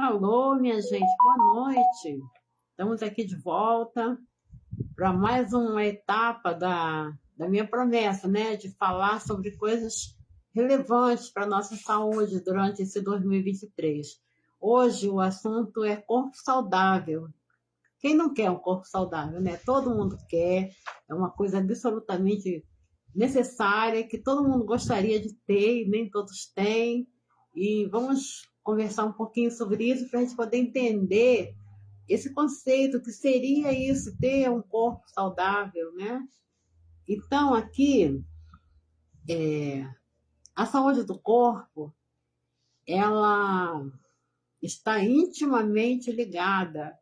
Alô, minha gente, boa noite. Estamos aqui de volta para mais uma etapa da minha promessa, né? De falar sobre coisas relevantes para a nossa saúde durante esse 2023. Hoje o assunto é corpo saudável. Quem não quer um corpo saudável, né? Todo mundo quer, é uma coisa absolutamente necessária que todo mundo gostaria de ter e nem todos têm. E vamos conversar um pouquinho sobre isso para a gente poder entender esse conceito que seria isso, ter um corpo saudável, né? Então, aqui, a saúde do corpo, ela está intimamente ligada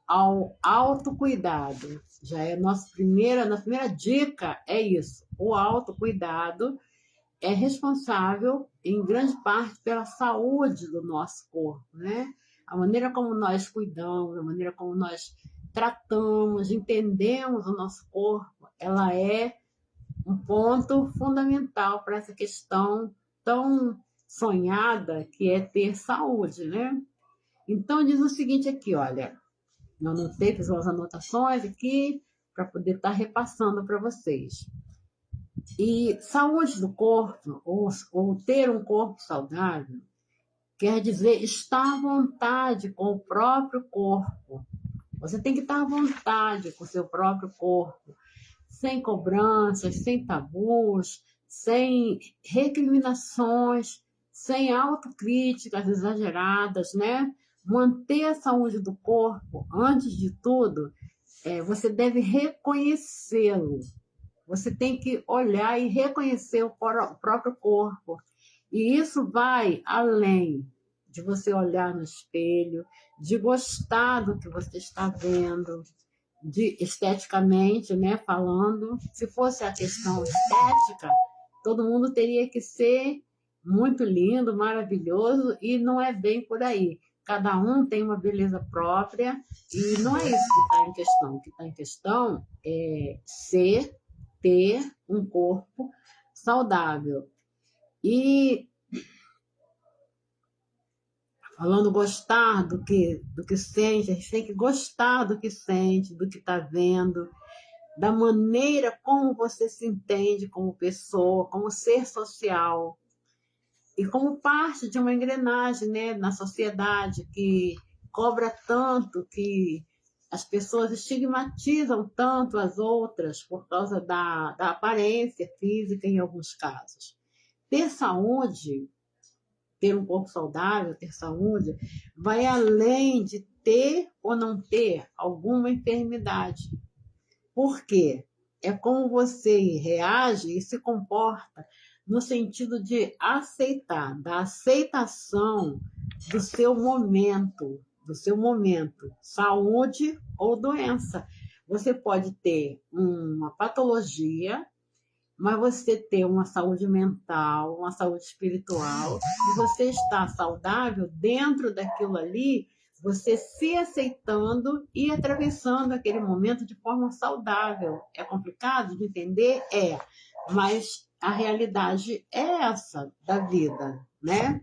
ao autocuidado. Já é nossa primeira dica é isso. O autocuidado é responsável, em grande parte, pela saúde do nosso corpo, né? A maneira como nós cuidamos, a maneira como nós tratamos, entendemos o nosso corpo, ela é um ponto fundamental para essa questão tão sonhada que é ter saúde, né? Então, diz o seguinte aqui, olha, eu anotei, fiz umas anotações aqui para poder estar repassando para vocês. E saúde do corpo, ou ter um corpo saudável, quer dizer estar à vontade com o próprio corpo. Você tem que estar à vontade com o seu próprio corpo, sem cobranças, sem tabus, sem recriminações, sem autocríticas exageradas, né? Manter a saúde do corpo, antes de tudo, você deve reconhecê-lo. Você tem que olhar e reconhecer o próprio corpo. E isso vai além de você olhar no espelho, de gostar do que você está vendo, de esteticamente, né, falando. Se fosse a questão estética, todo mundo teria que ser muito lindo, maravilhoso, e não é bem por aí. Cada um tem uma beleza própria e não é isso que está em questão. O que está em questão é ter um corpo saudável. E falando gostar do que sente, a gente tem que gostar do que sente, do que está vendo, da maneira como você se entende como pessoa, como ser social e como parte de uma engrenagem, né, na sociedade que cobra tanto, que as pessoas estigmatizam tanto as outras por causa da aparência física em alguns casos. Ter saúde, ter um corpo saudável, ter saúde, vai além de ter ou não ter alguma enfermidade. Por quê? É como você reage e se comporta no sentido de aceitar, da aceitação do seu momento, saúde ou doença. Você pode ter uma patologia, mas você ter uma saúde mental, uma saúde espiritual, e você está saudável dentro daquilo ali, você se aceitando e atravessando aquele momento de forma saudável. É complicado de entender? É, mas a realidade é essa da vida, né?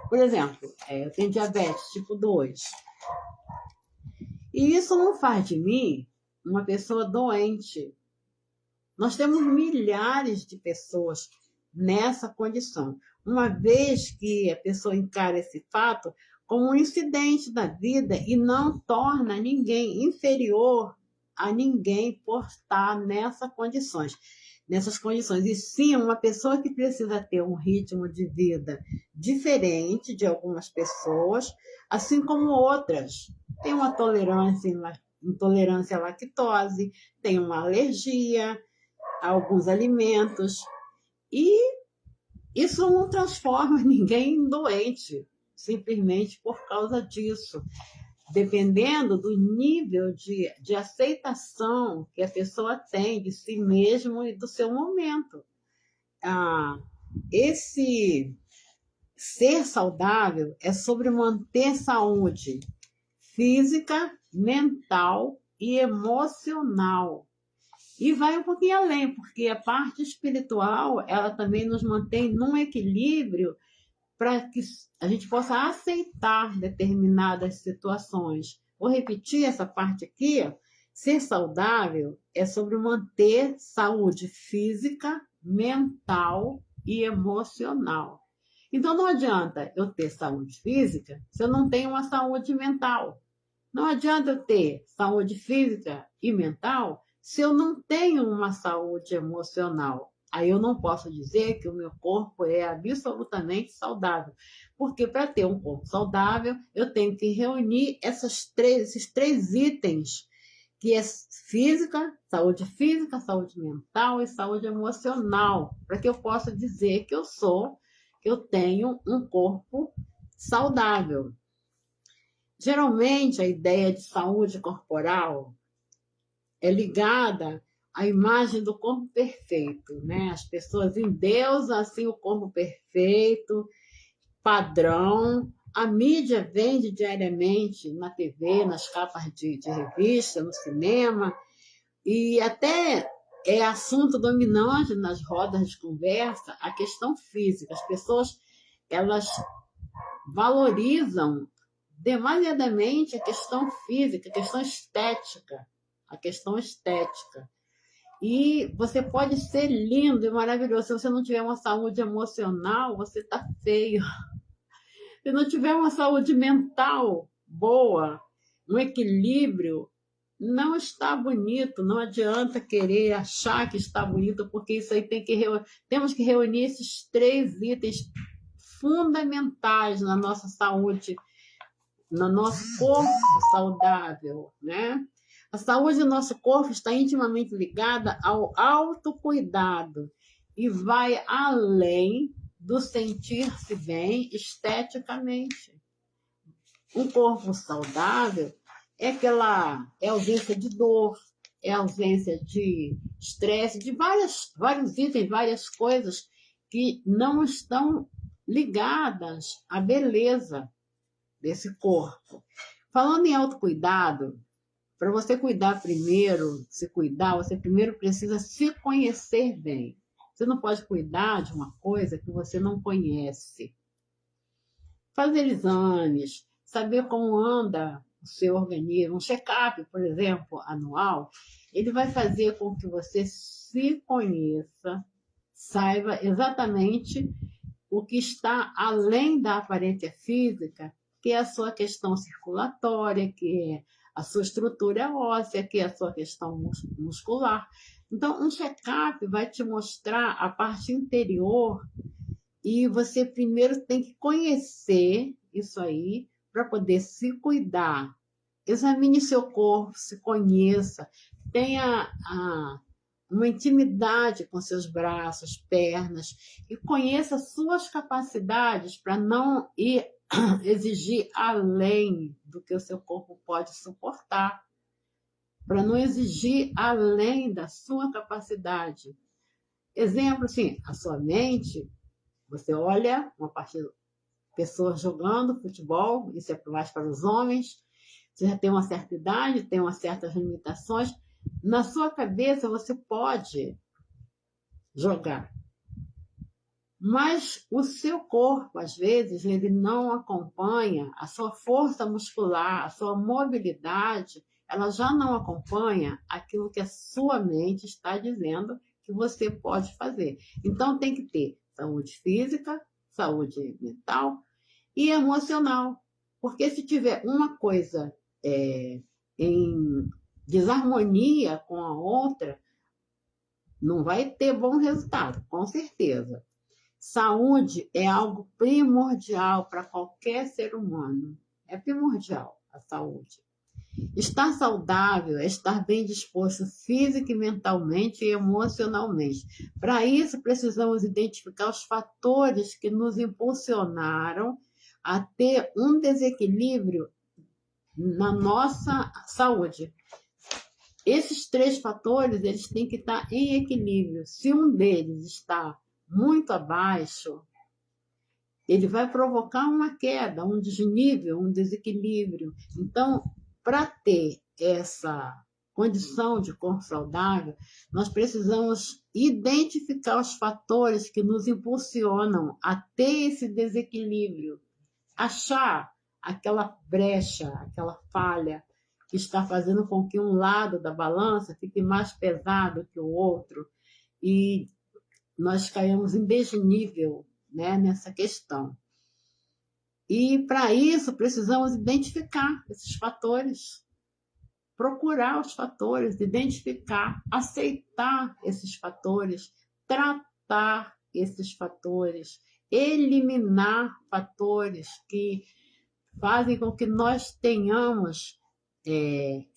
Por exemplo, eu tenho diabetes tipo 2, e isso não faz de mim uma pessoa doente. Nós temos milhares de pessoas nessa condição, uma vez que a pessoa encara esse fato como um incidente da vida e não torna ninguém inferior a ninguém por estar nessas condições, e sim uma pessoa que precisa ter um ritmo de vida diferente de algumas pessoas, assim como outras. Tem uma intolerância à lactose, tem uma alergia a alguns alimentos, e isso não transforma ninguém em doente, simplesmente por causa disso, dependendo do nível de aceitação que a pessoa tem de si mesmo e do seu momento. Esse ser saudável é sobre manter saúde física, mental e emocional. E vai um pouquinho além, porque a parte espiritual, ela também nos mantém num equilíbrio para que a gente possa aceitar determinadas situações. Vou repetir essa parte aqui. Ser saudável é sobre manter saúde física, mental e emocional. Então, não adianta eu ter saúde física se eu não tenho uma saúde mental. Não adianta eu ter saúde física e mental se eu não tenho uma saúde emocional. Aí eu não posso dizer que o meu corpo é absolutamente saudável. Porque para ter um corpo saudável, eu tenho que reunir esses três itens, que é física, saúde mental e saúde emocional, para que eu possa dizer que eu tenho um corpo saudável. Geralmente, a ideia de saúde corporal é ligada à imagem do corpo perfeito, né? As pessoas endeusam assim o corpo perfeito, padrão. A mídia vende diariamente na TV, nas capas de revista, no cinema, e até é assunto dominante nas rodas de conversa a questão física. As pessoas, elas valorizam demasiadamente a questão física, a questão estética. E você pode ser lindo e maravilhoso. Se você não tiver uma saúde emocional, você está feio. Se não tiver uma saúde mental boa, um equilíbrio, não está bonito. Não adianta querer achar que está bonito, porque isso aí temos que reunir esses três itens fundamentais na nossa saúde, no nosso corpo saudável, né? A saúde do nosso corpo está intimamente ligada ao autocuidado e vai além do sentir-se bem esteticamente. Um corpo saudável é ausência de dor, é ausência de estresse, de vários itens, várias coisas que não estão ligadas à beleza desse corpo. Falando em autocuidado, para você cuidar primeiro, se cuidar, você primeiro precisa se conhecer bem. Você não pode cuidar de uma coisa que você não conhece. Fazer exames, saber como anda o seu organismo, um check-up, por exemplo, anual, ele vai fazer com que você se conheça, saiba exatamente o que está além da aparência física, que é a sua questão circulatória, que é a sua estrutura óssea, que é a sua questão muscular. Então, um check-up vai te mostrar a parte interior e você primeiro tem que conhecer isso aí para poder se cuidar. Examine seu corpo, se conheça, tenha uma intimidade com seus braços, pernas, e conheça suas capacidades para não exigir além do que o seu corpo pode suportar, para não exigir além da sua capacidade. Exemplo, assim, a sua mente, você olha uma partida, pessoas jogando futebol, isso é mais para os homens, você já tem uma certa idade, tem umas certas limitações. Na sua cabeça você pode jogar, mas o seu corpo, às vezes, ele não acompanha a sua força muscular, a sua mobilidade, ela já não acompanha aquilo que a sua mente está dizendo que você pode fazer. Então, tem que ter saúde física, saúde mental e emocional. Porque se tiver uma coisa em desarmonia com a outra, não vai ter bom resultado, com certeza. Saúde é algo primordial para qualquer ser humano. É primordial a saúde. Estar saudável é estar bem disposto física e mentalmente e emocionalmente. Para isso, precisamos identificar os fatores que nos impulsionaram a ter um desequilíbrio na nossa saúde. Esses três fatores, eles têm que estar em equilíbrio. Se um deles está muito abaixo, ele vai provocar uma queda, um desnível, um desequilíbrio. Então, para ter condição de corpo saudável, nós precisamos identificar os fatores que nos impulsionam a ter esse desequilíbrio, achar aquela brecha, aquela falha que está fazendo com que um lado da balança fique mais pesado que o outro e nós caímos em desnível, né, nessa questão. E, para isso, precisamos identificar esses fatores, procurar os fatores, identificar, aceitar esses fatores, tratar esses fatores, eliminar fatores que fazem com que nós tenhamos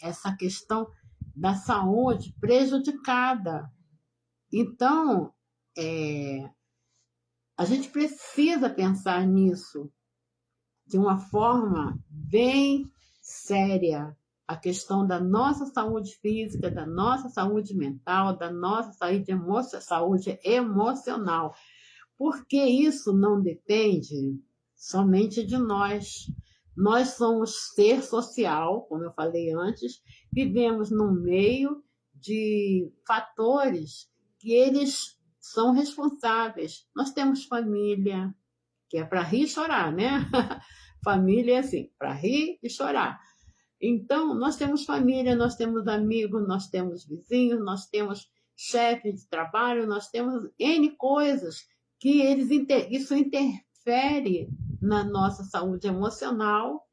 essa questão da saúde prejudicada. Então, a gente precisa pensar nisso de uma forma bem séria, a questão da nossa saúde física, da nossa saúde mental, da nossa saúde emocional, porque isso não depende somente de nós. Nós somos ser social, como eu falei antes, vivemos num meio de fatores que eles são responsáveis. Nós temos família, que é para rir e chorar, né? Família é assim, para rir e chorar. Então, nós temos família, nós temos amigos, nós temos vizinhos, nós temos chefe de trabalho, nós temos N coisas que isso interfere na nossa saúde emocional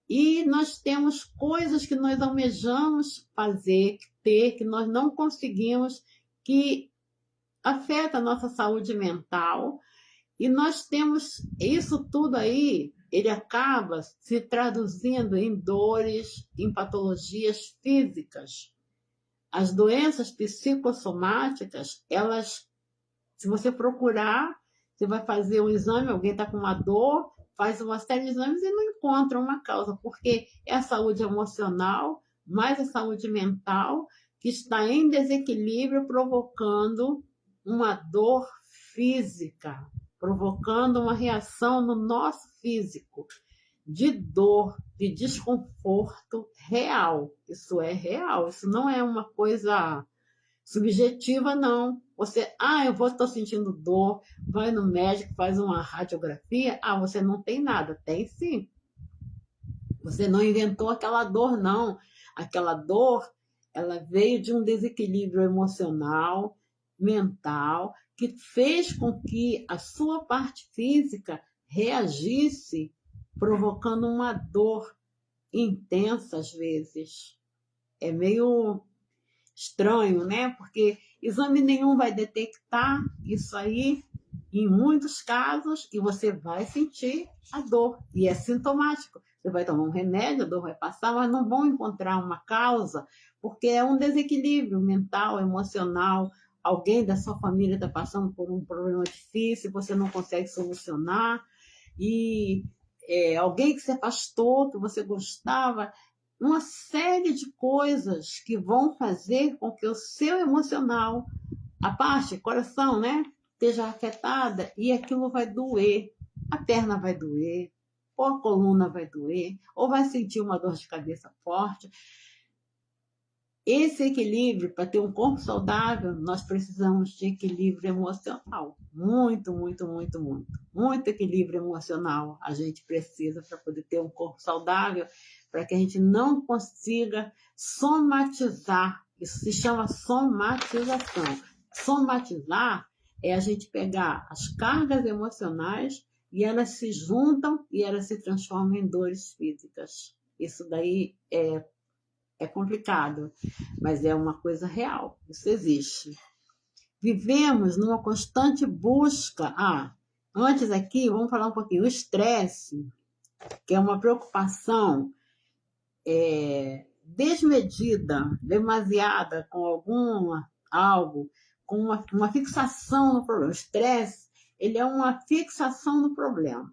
e nós temos coisas que nós almejamos fazer, ter, que nós não conseguimos, que afeta a nossa saúde mental. E nós temos isso tudo aí, ele acaba se traduzindo em dores, em patologias físicas. As doenças psicossomáticas, elas, se você procurar, você vai fazer um exame, alguém está com uma dor, faz uma série de exames e não encontra uma causa, porque é a saúde emocional mais a saúde mental que está em desequilíbrio, provocando uma dor física, provocando uma reação no nosso físico de dor, de desconforto real. Isso é real, isso não é uma coisa subjetiva, não. Você, estou sentindo dor, vai no médico, faz uma radiografia, você não tem nada. Tem sim. Você não inventou aquela dor, não. Aquela dor, ela veio de um desequilíbrio emocional, mental, que fez com que a sua parte física reagisse, provocando uma dor intensa às vezes. É meio estranho, né? Porque exame nenhum vai detectar isso aí em muitos casos e você vai sentir a dor. E é sintomático. Você vai tomar um remédio, a dor vai passar, mas não vão encontrar uma causa, porque é um desequilíbrio mental, emocional. Alguém da sua família está passando por um problema difícil, você não consegue solucionar, e alguém que se afastou, que você gostava, uma série de coisas que vão fazer com que o seu emocional, a parte, coração, né, esteja afetada e aquilo vai doer. A perna vai doer, ou a coluna vai doer, ou vai sentir uma dor de cabeça forte. Esse equilíbrio, para ter um corpo saudável, nós precisamos de equilíbrio emocional. Muito, muito, muito, muito. Muito equilíbrio emocional a gente precisa para poder ter um corpo saudável, para que a gente não consiga somatizar. Isso se chama somatização. Somatizar é a gente pegar as cargas emocionais e elas se juntam e elas se transformam em dores físicas. Isso daí é complicado, mas é uma coisa real, isso existe. Vivemos numa constante busca. Antes aqui, vamos falar um pouquinho, o estresse, que é uma preocupação desmedida, demasiada com algo, com uma fixação no problema. O estresse, ele é uma fixação no problema.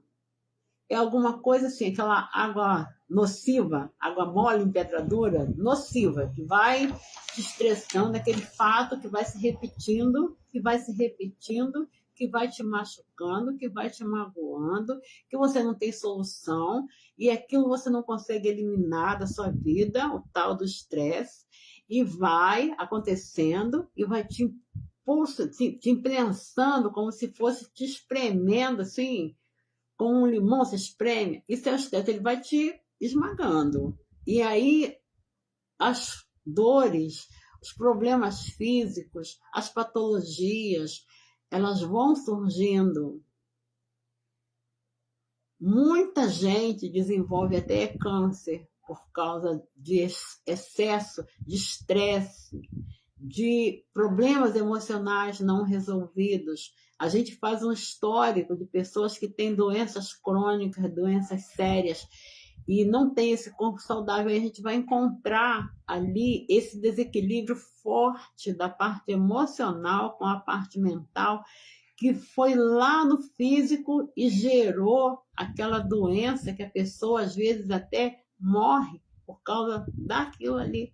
É alguma coisa assim, aquela água nociva, água mole, empedradura, nociva, que vai te estressando, aquele fato que vai se repetindo, que vai te machucando, que vai te magoando, que você não tem solução, e aquilo você não consegue eliminar da sua vida, o tal do estresse. E vai acontecendo e vai te imprensando como se fosse te espremendo, assim, com um limão se espreme. Isso é o estresse, ele vai te esmagando. E aí as dores, os problemas físicos, as patologias, elas vão surgindo. Muita gente desenvolve até câncer por causa de excesso de estresse, de problemas emocionais não resolvidos. A gente faz um histórico de pessoas que têm doenças crônicas, doenças sérias, e não tem esse corpo saudável, e a gente vai encontrar ali esse desequilíbrio forte da parte emocional com a parte mental, que foi lá no físico e gerou aquela doença que a pessoa às vezes até morre por causa daquilo ali.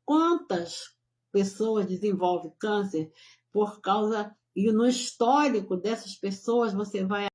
Quantas pessoas desenvolvem câncer por causa... E no histórico dessas pessoas você vai